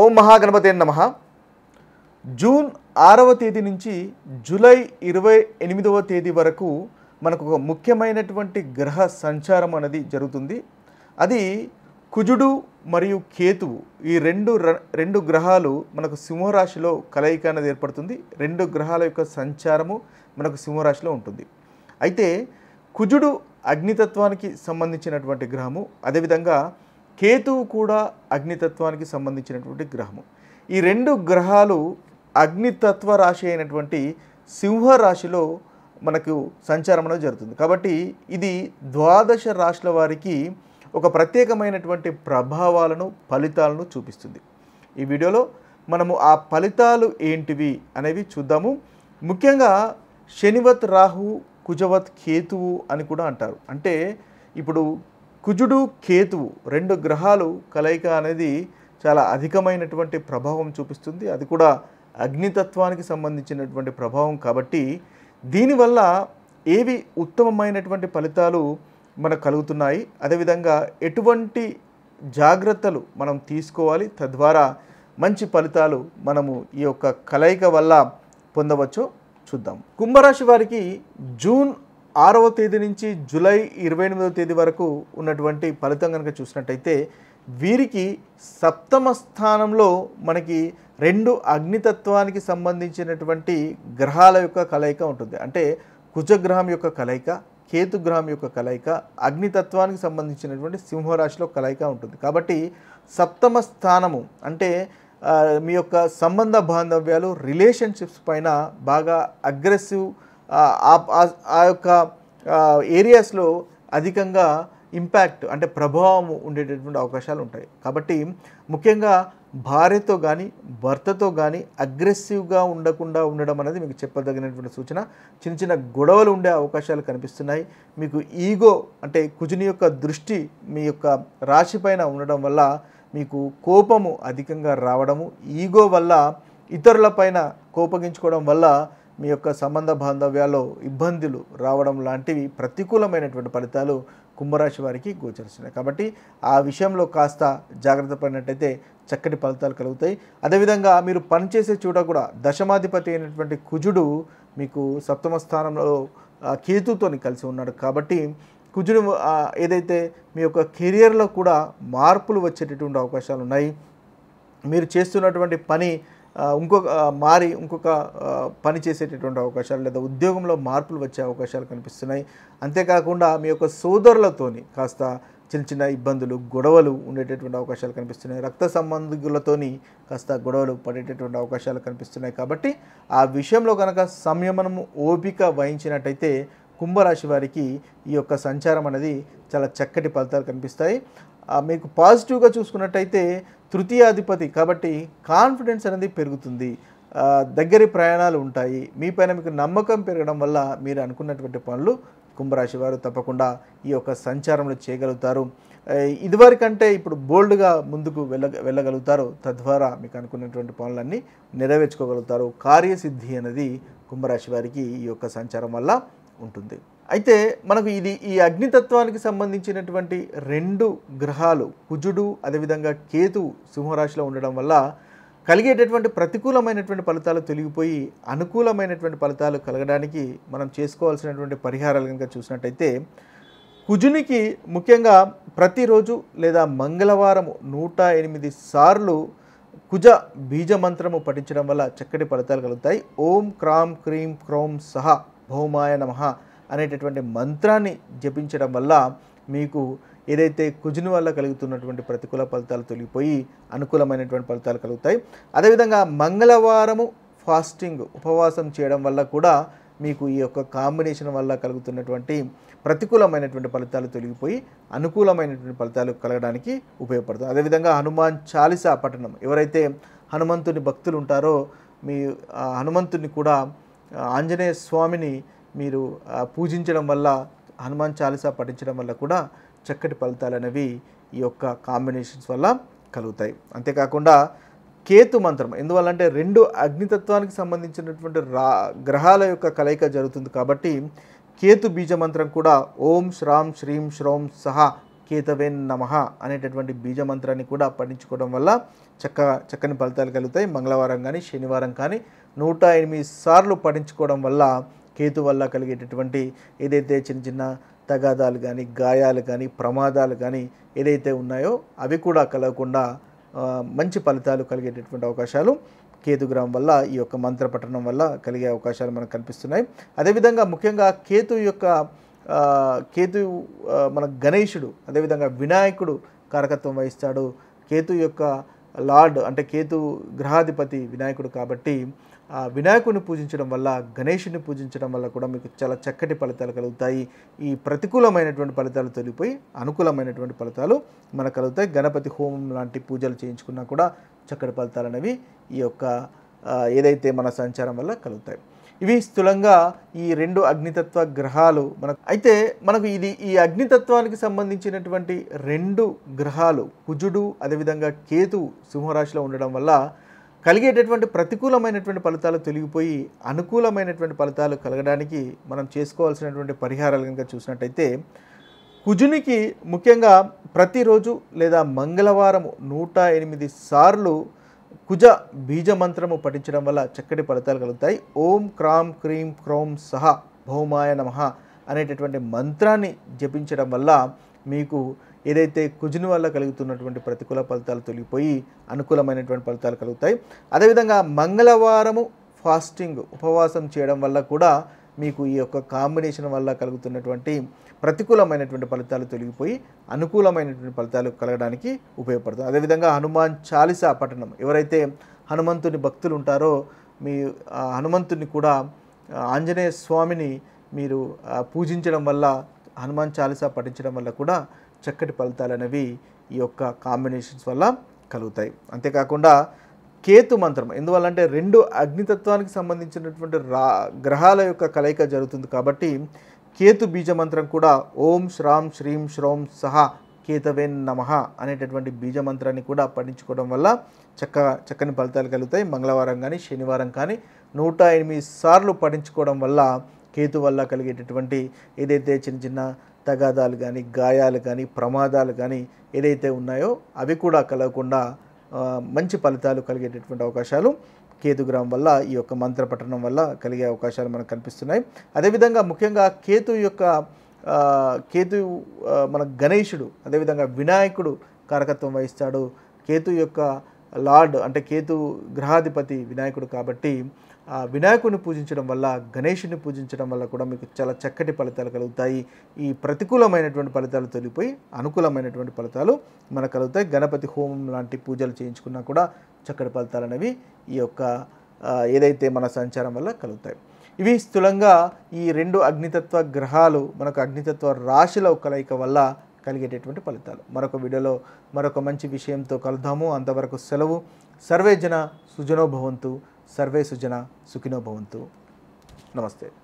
ఓం మహాగణపతే నమః. జూన్ 6వ తేదీ నుంచి జూలై 28వ తేదీ వరకు మనకు ఒక ముఖ్యమైనటువంటి గ్రహ సంచారం అనేది జరుగుతుంది. అది కుజుడు మరియు కేతువు ఈ రెండు గ్రహాలు మనకు సింహరాశిలో కలయిక అనేది ఏర్పడుతుంది. రెండు గ్రహాల యొక్క సంచారము మనకు సింహరాశిలో ఉంటుంది. అయితే కుజుడు అగ్నితత్వానికి సంబంధించినటువంటి గ్రహము, అదేవిధంగా కేతువు కూడా అగ్నితత్వానికి సంబంధించినటువంటి గ్రహము. ఈ రెండు గ్రహాలు అగ్నితత్వ రాశి అయినటువంటి సింహరాశిలో మనకు సంచారం అనేది జరుగుతుంది. కాబట్టి ఇది ద్వాదశ రాశుల వారికి ఒక ప్రత్యేకమైనటువంటి ప్రభావాలను, ఫలితాలను చూపిస్తుంది. ఈ వీడియోలో మనము ఆ ఫలితాలు ఏంటివి అనేవి చూద్దాము. ముఖ్యంగా శనివత్ రాహు, కుజవత్ కేతువు అని కూడా అంటారు. అంటే ఇప్పుడు కుజుడు కేతువు రెండు గ్రహాలు కలయిక అనేది చాలా అధికమైనటువంటి ప్రభావం చూపిస్తుంది. అది కూడా అగ్నితత్వానికి సంబంధించినటువంటి ప్రభావం. కాబట్టి దీనివల్ల ఏవి ఉత్తమమైనటువంటి ఫలితాలు మనకు కలుగుతున్నాయి, అదేవిధంగా ఎటువంటి జాగ్రత్తలు మనం తీసుకోవాలి, తద్వారా మంచి ఫలితాలు మనము ఈ యొక్క కలయిక వల్ల పొందవచ్చో చూద్దాం. కుంభరాశి వారికి జూన్ 6వ తేదీ నుంచి జూలై 28వ తేదీ వరకు ఉన్నటువంటి ఫలితం కనుక చూసినట్టయితే వీరికి సప్తమ స్థానంలో మనకి రెండు అగ్నితత్వానికి సంబంధించినటువంటి గ్రహాల యొక్క కలయిక ఉంటుంది. అంటే కుజగ్రహం యొక్క కలయిక, కేతుగ్రహం యొక్క కలయిక, అగ్నితత్వానికి సంబంధించినటువంటి సింహరాశిలో కలయిక ఉంటుంది. కాబట్టి సప్తమ స్థానము అంటే మీ యొక్క సంబంధ బాంధవ్యాలు, రిలేషన్షిప్స్ పైన బాగా అగ్రెసివ్ ఆ యొక్క ఏరియాస్లో అధికంగా ఇంపాక్ట్ అంటే ప్రభావం ఉండేటటువంటి అవకాశాలు ఉంటాయి. కాబట్టి ముఖ్యంగా భార్యతో కానీ భర్తతో కానీ అగ్రెసివ్గా ఉండడం అనేది మీకు చెప్పదగినటువంటి సూచన. చిన్న చిన్న గొడవలు ఉండే అవకాశాలు కనిపిస్తున్నాయి. మీకు ఈగో అంటే కుజుని యొక్క దృష్టి మీ యొక్క రాశి పైన ఉండడం వల్ల మీకు కోపము అధికంగా రావడము, ఈగో వల్ల ఇతరులపైన కోపగించుకోవడం వల్ల మీ యొక్క సంబంధ బాంధవ్యాల్లో ఇబ్బందులు రావడం లాంటివి ప్రతికూలమైనటువంటి ఫలితాలు కుంభరాశి వారికి గోచరిస్తున్నాయి. కాబట్టి ఆ విషయంలో కాస్త జాగ్రత్త పడినట్టయితే చక్కటి ఫలితాలు కలుగుతాయి. అదేవిధంగా మీరు పనిచేసే చోట కూడా దశమాధిపతి అయినటువంటి కుజుడు మీకు సప్తమ స్థానంలో కేతుతో కలిసి ఉన్నాడు. కాబట్టి కుజుడు ఏదైతే మీ యొక్క కెరియర్లో కూడా మార్పులు వచ్చేటటువంటి అవకాశాలు ఉన్నాయి. మీరు చేస్తున్నటువంటి పని ఇంకొక పని చేసేటటువంటి అవకాశాలు లేదా ఉద్యోగంలో మార్పులు వచ్చే అవకాశాలు కనిపిస్తున్నాయి. అంతేకాకుండా మీ యొక్క సోదరులతోని కాస్త చిన్న చిన్న ఇబ్బందులు, గొడవలు ఉండేటటువంటి అవకాశాలు కనిపిస్తున్నాయి. రక్త సంబంధికులతోని కాస్త గొడవలు పడేటటువంటి అవకాశాలు కనిపిస్తున్నాయి. కాబట్టి ఆ విషయంలో కనుక సంయమనము, ఓపిక వహించినట్టయితే కుంభరాశి వారికి ఈ యొక్క సంచారం అనేది చాలా చక్కటి ఫలితాలు కనిపిస్తాయి. మీకు పాజిటివ్గా చూసుకున్నట్టయితే తృతీయాధిపతి కాబట్టి కాన్ఫిడెన్స్ అనేది పెరుగుతుంది. దగ్గరి ప్రయాణాలు ఉంటాయి. మీ పైన మీకు నమ్మకం పెరగడం వల్ల మీరు అనుకున్నటువంటి పనులు కుంభరాశి వారు తప్పకుండా ఈ యొక్క సంచారంలో చేయగలుగుతారు. ఇదివరకంటే ఇప్పుడు బోల్డ్గా ముందుకు వెళ్ళగలుగుతారు. తద్వారా మీకు అనుకున్నటువంటి పనులన్నీ నెరవేర్చుకోగలుగుతారు. కార్యసిద్ధి అనేది కుంభరాశి వారికి ఈ యొక్క సంచారం వల్ల ఉంటుంది. అయితే మనకు ఈ అగ్నితత్వానికి సంబంధించినటువంటి రెండు గ్రహాలు కుజుడు అదేవిధంగా కేతువు సింహరాశిలో ఉండడం వల్ల కలిగేటటువంటి ప్రతికూలమైనటువంటి ఫలితాలు తొలగిపోయి అనుకూలమైనటువంటి ఫలితాలు కలగడానికి మనం చేసుకోవాల్సినటువంటి పరిహారాలు కనుక చూసినట్టయితే కుజునికి ముఖ్యంగా ప్రతిరోజు లేదా మంగళవారం 108 సార్లు కుజ బీజ మంత్రము పఠించడం వల్ల చక్కటి ఫలితాలు కలుగుతాయి. ఓం క్రాం క్రీం క్రౌం సహ భౌమాయ నమః అనేటటువంటి మంత్రాన్ని జపించడం వల్ల మీకు ఏదైతే కుజుని వల్ల కలుగుతున్నటువంటి ప్రతికూల ఫలితాలు తొలగిపోయి అనుకూలమైనటువంటి ఫలితాలు కలుగుతాయి. అదేవిధంగా మంగళవారము ఫాస్టింగ్ ఉపవాసం చేయడం వల్ల కూడా మీకు ఈ యొక్క కాంబినేషన్ వల్ల కలుగుతున్నటువంటి ప్రతికూలమైనటువంటి ఫలితాలు తొలగిపోయి అనుకూలమైనటువంటి ఫలితాలు కలగడానికి ఉపయోగపడుతుంది. అదేవిధంగా హనుమాన్ చాలీసా పఠనం, ఎవరైతే హనుమంతుని భక్తులు ఉంటారో మీ హనుమంతుని కూడా ఆంజనేయ స్వామిని మీరు పూజించడం వల్ల, హనుమాన్ చాలీసా పఠించడం వల్ల కూడా చక్కటి ఫలితాలు అనేవి ఈ యొక్క కాంబినేషన్స్ వల్ల కలుగుతాయి. అంతేకాకుండా కేతు మంత్రం ఎందువల్లంటే రెండు అగ్నితత్వానికి సంబంధించినటువంటి గ్రహాల యొక్క కలయిక జరుగుతుంది. కాబట్టి కేతు బీజ మంత్రం కూడా ఓం శ్రాం శ్రీం శ్రౌం సహ కేతవే నమః అనేటటువంటి బీజ మంత్రాన్ని కూడా పఠించుకోవడం వల్ల చక్కని ఫలితాలు కలుగుతాయి. మంగళవారం కానీ శనివారం కానీ 108 సార్లు పఠించుకోవడం వల్ల కేతు వల్ల కలిగేటటువంటి ఏదైతే చిన్న చిన్న తగాదాలు కానీ గాయాలు కానీ ప్రమాదాలు కానీ ఏదైతే ఉన్నాయో అవి కూడా కలగకుండా మంచి ఫలితాలు కలిగేటటువంటి అవకాశాలు కేతుగ్రహం వల్ల ఈ యొక్క మంత్ర పఠనం వల్ల కలిగే అవకాశాలు మనకు కనిపిస్తున్నాయి. అదేవిధంగా ముఖ్యంగా కేతు మన గణేశుడు అదేవిధంగా వినాయకుడు కారకత్వం వహిస్తాడు. కేతు యొక్క లార్డ్ అంటే కేతు గ్రహాధిపతి వినాయకుడు కాబట్టి ఆ వినాయకుడిని పూజించడం వల్ల గణేశుని పూజించడం వల్ల కూడా మీకు చాలా చక్కటి ఫలితాలు కలుగుతాయి. ఈ ప్రతికూలమైనటువంటి ఫలితాలు తొలిగిపోయి అనుకూలమైనటువంటి ఫలితాలు మనకు కలుగుతాయి. గణపతి హోమం లాంటి పూజలు చేయించుకున్నా కూడా చక్కటి ఫలితాలు అనేవి ఈ యొక్క ఏదైతే మన సంచారం వల్ల కలుగుతాయి. ఇవి స్థూలంగా ఈ 2 అగ్నితత్వ గ్రహాలు మనకు ఈ అగ్నితత్వానికి సంబంధించినటువంటి 2 గ్రహాలు కుజుడు అదేవిధంగా కేతు సింహరాశిలో ఉండడం వల్ల కలిగేటటువంటి ప్రతికూలమైనటువంటి ఫలితాలు తొలగిపోయి అనుకూలమైనటువంటి ఫలితాలు కలగడానికి మనం చేసుకోవాల్సినటువంటి పరిహారాలు కనుక చూసినట్టయితే కుజునికి ముఖ్యంగా ప్రతిరోజు లేదా మంగళవారం 108 సార్లు కుజ బీజ మంత్రము పఠించడం వల్ల చక్కటి ఫలితాలు కలుగుతాయి. ఓం క్రాం క్రీం క్రౌం సహ భౌమాయ నమః అనేటటువంటి మంత్రాన్ని జపించడం వల్ల మీకు ఏదైతే కుజుని వల్ల కలుగుతున్నటువంటి ప్రతికూల ఫలితాలు తొలగిపోయి అనుకూలమైనటువంటి ఫలితాలు కలుగుతాయి. అదేవిధంగా మంగళవారము ఫాస్టింగ్ ఉపవాసం చేయడం వల్ల కూడా మీకు ఈ యొక్క కాంబినేషన్ వల్ల కలుగుతున్నటువంటి ప్రతికూలమైనటువంటి ఫలితాలు తొలగిపోయి అనుకూలమైనటువంటి ఫలితాలు కలగడానికి ఉపయోగపడుతుంది. అదేవిధంగా హనుమాన్ చాలీసా పఠనం ఎవరైతే హనుమంతుని భక్తులు ఉంటారో మీ హనుమంతుని కూడా ఆంజనేయ స్వామిని మీరు పూజించడం వల్ల హనుమాన్ చాలీసా పఠించడం వల్ల కూడా చక్కటి ఫలితాలు అనేవి ఈ యొక్క కాంబినేషన్స్ వల్ల కలుగుతాయి. అంతేకాకుండా కేతు మంత్రం ఎందువల్లంటే 2 అగ్నితత్వానికి సంబంధించినటువంటి గ్రహాల యొక్క కలయిక జరుగుతుంది కాబట్టి కేతు బీజ మంత్రం కూడా ఓం శ్రాం శ్రీం శ్రౌం సహ కేతవే నమః అనేటటువంటి బీజ మంత్రాన్ని కూడా పఠించుకోవడం వల్ల చక్కని ఫలితాలు కలుగుతాయి. మంగళవారం కానీ శనివారం కానీ 108 సార్లు పఠించుకోవడం వల్ల కేతు వల్ల కలిగేటటువంటి ఏదైతే చిన్న చిన్న తగాదాలు కానీ గాయాలు కానీ ప్రమాదాలు కానీ ఏదైతే ఉన్నాయో అవి కూడా కలగకుండా మంచి ఫలితాలు కలిగేటటువంటి అవకాశాలు కేతుగ్రహం వల్ల ఈ యొక్క మంత్ర పఠనం వల్ల కలిగే అవకాశాలు మనకు కనిపిస్తున్నాయి. అదేవిధంగా ముఖ్యంగా కేతు మన గణేశుడు అదేవిధంగా వినాయకుడు కారకత్వం వహిస్తాడు. కేతు యొక్క లార్డ్ అంటే కేతు గ్రహాధిపతి వినాయకుడు కాబట్టి ఆ వినాయకుడిని పూజించడం వల్ల గణేశుని పూజించడం వల్ల కూడా మీకు చాలా చక్కటి ఫలితాలు కలుగుతాయి. ఈ ప్రతికూలమైనటువంటి ఫలితాలు తొలగిపోయి అనుకూలమైనటువంటి ఫలితాలు మనకు కలుగుతాయి. గణపతి హోమం లాంటి పూజలు చేయించుకున్నా కూడా చక్కటి ఫలితాలు అనేవి ఈ యొక్క ఏదైతే మన సంచారం వల్ల కలుగుతాయి. ఇవి స్థూలంగా ఈ 2 అగ్నితత్వ గ్రహాలు మనకు అగ్నితత్వ రాశిలో కలయిక వల్ల కలిగేటటువంటి ఫలితాలు. మరొక వీడియోలో మరొక మంచి విషయంతో కలుద్దాము. అంతవరకు సెలవు. సర్వే జన సుజనో భవంతు. సర్వే సుజన సుఖినో భవంతు. నమస్తే.